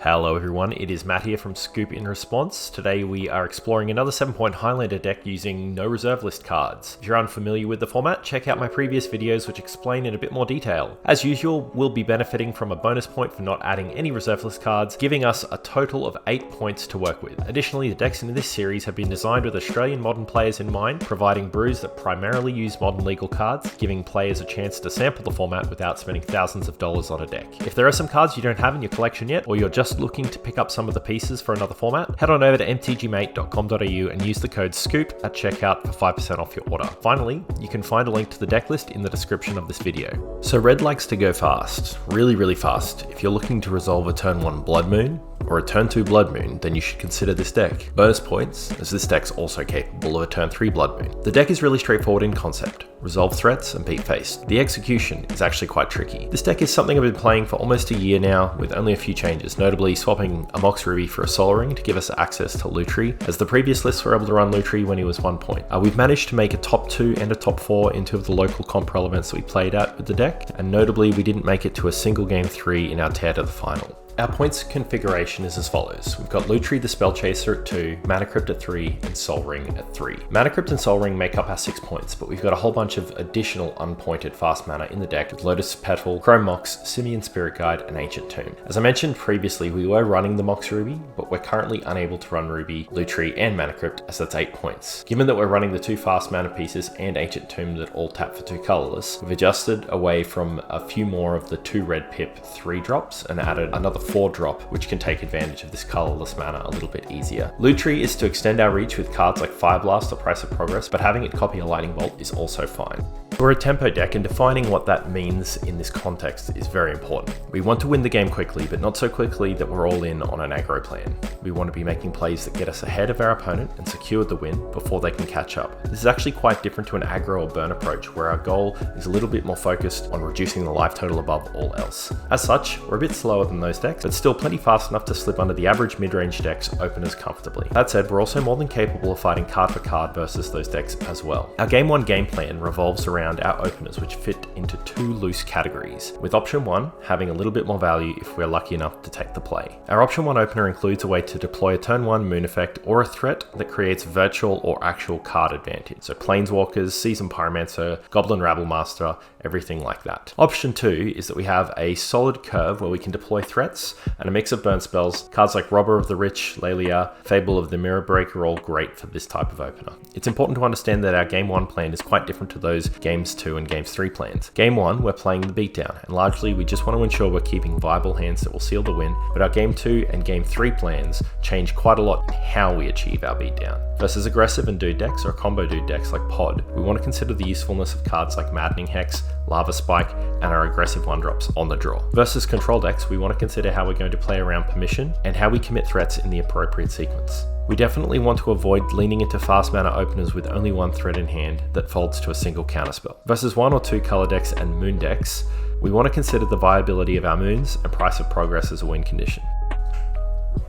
Hello everyone, it is Matt here from Scoop in Response. Today we are exploring another 7-point Highlander deck using no reserve list cards. If you're unfamiliar with the format, check out my previous videos which explain in a bit more detail. As usual, we'll be benefiting from a bonus point for not adding any reserve list cards, giving us a total of 8 points to work with. Additionally, the decks in this series have been designed with Australian modern players in mind, providing brews that primarily use modern legal cards, giving players a chance to sample the format without spending thousands of dollars on a deck. If there are some cards you don't have in your collection yet, or you're just looking to pick up some of the pieces for another format, head on over to mtgmate.com.au and use the code SCOOP at checkout for 5% off your order. Finally, you can find a link to the deck list in the description of this video. So red likes to go fast, really fast. If you're looking to resolve a turn 1 Blood Moon, or a turn 2 Blood Moon, then you should consider this deck. Bonus points, as this deck's also capable of a turn 3 Blood Moon. The deck is really straightforward in concept. Resolve threats and beat face. The execution is actually quite tricky. This deck is something I've been playing for almost a year now, with only a few changes, notably swapping a Mox Ruby for a Soul Ring to give us access to LinkTree, as the previous lists were able to run LinkTree when he was 1 point. We've managed to make a top 2 and a top 4 in 2 of the local comp relevants that we played at with the deck, and notably we didn't make it to a single game 3 in our tear to the final. Our points configuration is as follows. We've got LinkTree the Spell Chaser at 2, Mana Crypt at 3, and Soul Ring at 3. Mana Crypt and Soul Ring make up our 6 points, but we've got a whole bunch of additional unpointed fast mana in the deck with Lotus Petal, Chrome Mox, Simian Spirit Guide, and Ancient Tomb. As I mentioned previously, we were running the Mox Ruby, but we're currently unable to run Ruby, LinkTree, and Mana Crypt, as that's 8 points. Given that we're running the 2 fast mana pieces and Ancient Tomb that all tap for 2 colorless, we've adjusted away from a few more of the 2 red pip 3 drops and added another 4 drop, which can take advantage of this colorless mana a little bit easier. LinkTree is to extend our reach with cards like Fire Blast or Price of Progress, but having it copy a Lightning Bolt is also fine. We're a tempo deck, and defining what that means in this context is very important. We want to win the game quickly, but not so quickly that we're all in on an aggro plan. We want to be making plays that get us ahead of our opponent and secure the win before they can catch up. This is actually quite different to an aggro or burn approach, where our goal is a little bit more focused on reducing the life total above all else. As such, we're a bit slower than those decks, but still plenty fast enough to slip under the average mid-range decks openers comfortably. That said, we're also more than capable of fighting card for card versus those decks as well. Our game 1 game plan revolves around our openers, which fit into 2 loose categories, with option 1 having a little bit more value if we're lucky enough to take the play. Our option 1 opener includes a way to deploy a turn 1 moon effect or a threat that creates virtual or actual card advantage. So Planeswalkers, Seasoned Pyromancer, Goblin Rabblemaster, everything like that. Option 2 is that we have a solid curve where we can deploy threats and a mix of burn spells. Cards like Robber of the Rich, Lelia, Fable of the Mirror Break are all great for this type of opener. It's important to understand that our game 1 plan is quite different to those games 2 and games 3 plans. Game 1, we're playing the beatdown, and largely we just want to ensure we're keeping viable hands that will seal the win, but our game 2 and game 3 plans change quite a lot in how we achieve our beatdown. Versus aggressive and dude decks or combo dude decks like Pod, we want to consider the usefulness of cards like Maddening Hex, Lava Spike, and our aggressive 1-drops on the draw. Versus control decks, we want to consider how we're going to play around permission and how we commit threats in the appropriate sequence. We definitely want to avoid leaning into fast mana openers with only 1 threat in hand that folds to a single counterspell. Versus 1 or 2 color decks and moon decks, we want to consider the viability of our moons and Price of Progress as a win condition.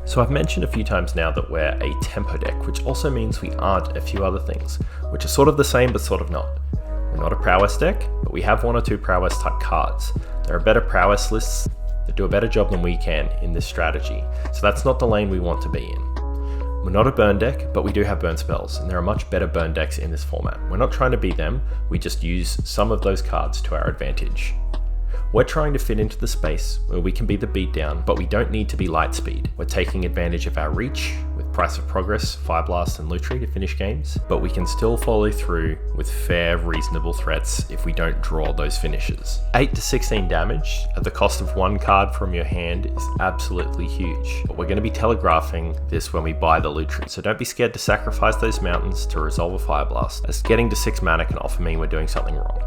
So I've mentioned a few times now that we're a tempo deck, which also means we aren't a few other things, which are sort of the same but sort of not. We're not a prowess deck, but we have 1 or 2 prowess type cards. There are better prowess lists that do a better job than we can in this strategy, so that's not the lane we want to be in. We're not a burn deck, but we do have burn spells, and there are much better burn decks in this format. We're not trying to beat them, we just use some of those cards to our advantage. We're trying to fit into the space where we can be the beatdown, but we don't need to be light speed. We're taking advantage of our reach with Price of Progress, Fire Blast, and LinkTree to finish games, but we can still follow through with fair, reasonable threats if we don't draw those finishes. 8 to 16 damage at the cost of 1 card from your hand is absolutely huge, but we're going to be telegraphing this when we buy the LinkTree, so don't be scared to sacrifice those mountains to resolve a Fire Blast, as getting to 6 mana can often mean we're doing something wrong.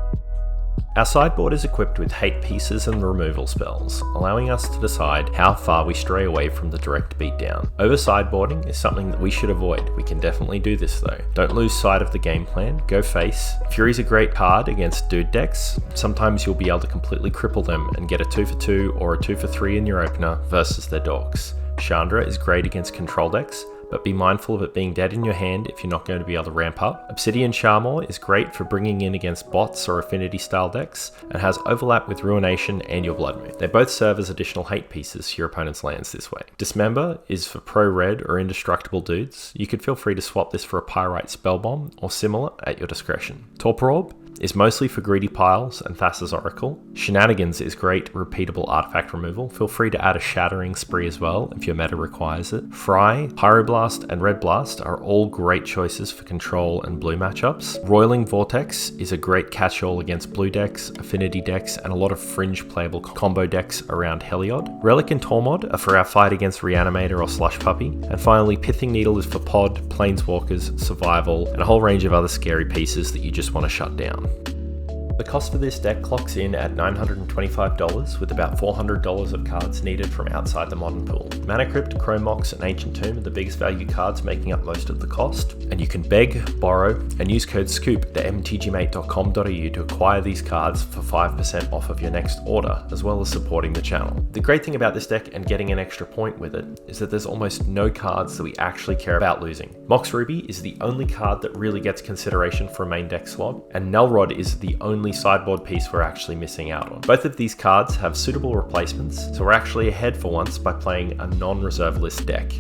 Our sideboard is equipped with hate pieces and removal spells, allowing us to decide how far we stray away from the direct beatdown. Over sideboarding is something that we should avoid. We can definitely do this though. Don't lose sight of the game plan, go face. Fury's a great card against dude decks. Sometimes you'll be able to completely cripple them and get a 2 for 2 or a 2 for 3 in your opener versus their dorks. Chandra is great against control decks, but be mindful of it being dead in your hand if you're not going to be able to ramp up. Obsidian Charmor is great for bringing in against bots or affinity style decks, and has overlap with Ruination and your Blood Moon. They both serve as additional hate pieces to your opponent's lands this way. Dismember is for pro red or indestructible dudes. You could feel free to swap this for a Pyrite Spellbomb or similar at your discretion. Torpor Orb is mostly for greedy piles and Thassa's Oracle. Shenanigans is great repeatable artifact removal. Feel free to add a Shattering Spree as well if your meta requires it. Fry, Pyroblast, and Red Blast are all great choices for control and blue matchups. Roiling Vortex is a great catch-all against blue decks, affinity decks, and a lot of fringe playable combo decks around Heliod. Relic and Tormod are for our fight against Reanimator or Slush Puppy. And finally, Pithing Needle is for pod, planeswalkers, survival, and a whole range of other scary pieces that you just want to shut down. The cost for this deck clocks in at $925, with about $400 of cards needed from outside the modern pool. Mana Crypt, Chrome Mox, and Ancient Tomb are the biggest value cards making up most of the cost, and you can beg, borrow, and use code SCOOP at mtgmate.com.au to acquire these cards for 5% off of your next order, as well as supporting the channel. The great thing about this deck and getting an extra point with it is that there's almost no cards that we actually care about losing. Mox Ruby is the only card that really gets consideration for a main deck slot, and Nullrod is the only sideboard piece we're actually missing out on. Both of these cards have suitable replacements, so we're actually ahead for once by playing a non-reserve list deck.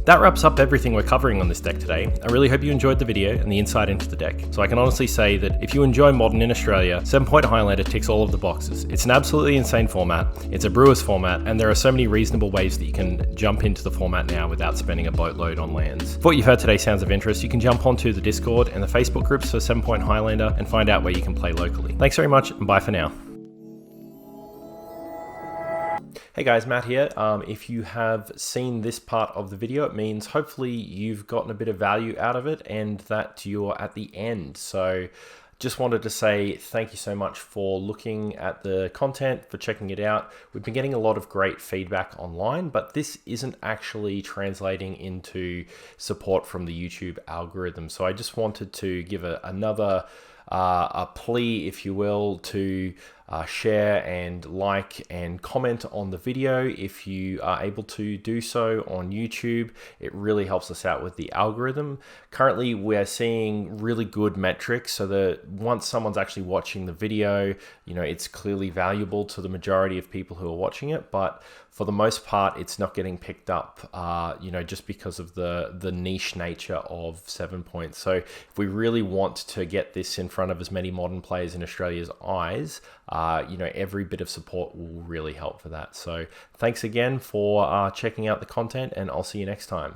That wraps up everything we're covering on this deck today. I really hope you enjoyed the video and the insight into the deck. So I can honestly say that if you enjoy Modern in Australia, 7-Point Highlander ticks all of the boxes. It's an absolutely insane format, it's a Brewers format, and there are so many reasonable ways that you can jump into the format now without spending a boatload on lands. If what you've heard today sounds of interest, you can jump onto the Discord and the Facebook groups for 7-Point Highlander and find out where you can play locally. Thanks very much, and bye for now. Hey guys, Matt here. If you have seen this part of the video, it means hopefully you've gotten a bit of value out of it and that you're at the end. So just wanted to say thank you so much for looking at the content, for checking it out. We've been getting a lot of great feedback online, but this isn't actually translating into support from the YouTube algorithm. So I just wanted to give another plea, if you will, to share and like and comment on the video if you are able to do so on YouTube. It really helps us out with the algorithm. Currently, we're seeing really good metrics, so that once someone's actually watching the video, you know, it's clearly valuable to the majority of people who are watching it, but for the most part, it's not getting picked up, you know, just because of the niche nature of 7-Point. So if we really want to get this in front of as many modern players in Australia's eyes, you know, every bit of support will really help for that. So thanks again for checking out the content, and I'll see you next time.